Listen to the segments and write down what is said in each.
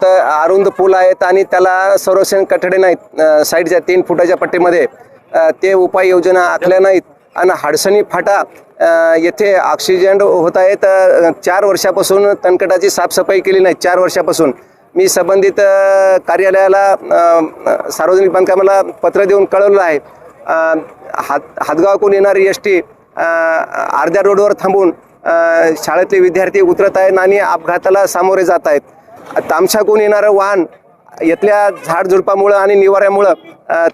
तर अरुंद पूल आहेत आणि त्याला संरक्षण कठडे नाहीत साईडच्या 3 फुटाच्या पट्टीमध्ये ते उपाययोजना आखल्या नाहीत आणि हडसणी फाटा येथे ऑक्सिजन होत आहेत 4 वर्षापासून तणकटाची साफसफाई केली नाही 4 वर्षापासून मी संबंधित कार्यालयाला सार्वजनिक बांधकामाला पत्र देऊन कळवलं आहे हातगावकडून येणारी एसटी अर्ध्या रोडवर थांबून शाळेतले विद्यार्थी उतरत आहेत आणि अपघाताला सामोरे जात आहेत तामशाकडून येणारं वाहन इथल्या झाडझुडपामुळं आणि निवाऱ्यामुळं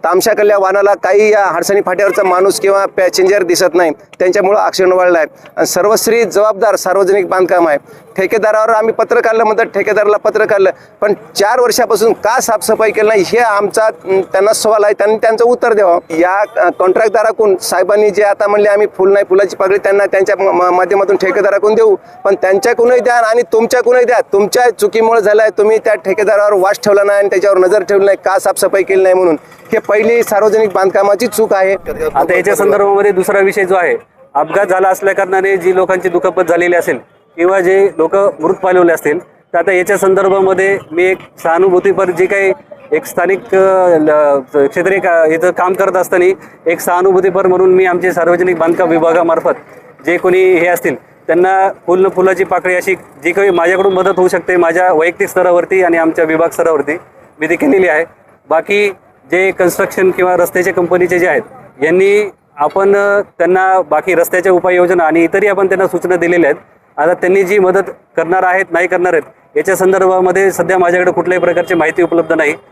तामशाकडल्या वाहनाला काही या हडसणी फाट्यावरचा माणूस किंवा पॅसेंजर दिसत नाही त्यांच्यामुळं ॲक्सिडेंट वाढला आहे आणि सर्वस्वी जबाबदार सार्वजनिक बांधकाम आहे ठेकेदारावर आम्ही पत्र काढलं म्हणतात ठेकेदाराला पत्र काढलं पण 4 वर्षापासून का साफसफाई केली नाही हे आमचा त्यांना सवाल आहे त्यांनी त्यांचं उत्तर द्यावं या कॉन्ट्रॅक्टदाराकडून साहेबांनी जे आता म्हणले आम्ही फुल नाही फुलाची पाकळी त्यांना त्यांच्या माध्यमातून ठेकेदाराकडून देऊ पण त्यांच्याकडूनही द्या आणि तुमच्याकडूनही द्या तुमच्या चुकीमुळे झालं आहे तुम्ही त्या ठेकेदारावर वास ठेवला नाही आणि त्याच्यावर नजर ठेवली नाही का साफसफाई केली नाही म्हणून हे पहिली सार्वजनिक बांधकामाची चूक आहे। आता याच्या संदर्भामध्ये दुसरा विषय जो आहे अपघात झाला असल्या कारणाने जी लोकांची दुखापत झालेली असेल किंवा जे लोक मृत पावलेले असतील तर आता याच्या संदर्भामध्ये मी एक सहानुभूतीपर जे काही एक स्थानिक क्षेत्रीय इथं काम करत असताना एक सहानुभूतीपर म्हणून मी आमचे सार्वजनिक बांधकाम विभागामार्फत जे कोणी हे असतील त्यांना फुलाची पाकळी अशी जी काही माझ्याकडून मदत होऊ शकते माझ्या वैयक्तिक स्तरावरती आणि आमच्या विभाग स्तरावरती मी ते केलेली आहे। बाकी जे कन्स्ट्रक्शन किंवा रस्त्याच्या कंपनीचे जे आहेत यांनी आपण त्यांना बाकी रस्त्याच्या उपाययोजना आणि इतरही आपण त्यांना सूचना दिलेल्या आहेत। आता त्यांनी जी मदत करणार आहेत नाही करणार आहेत याच्या संदर्भामध्ये सध्या माझ्याकडे कुठल्याही प्रकारची माहिती उपलब्ध नाही।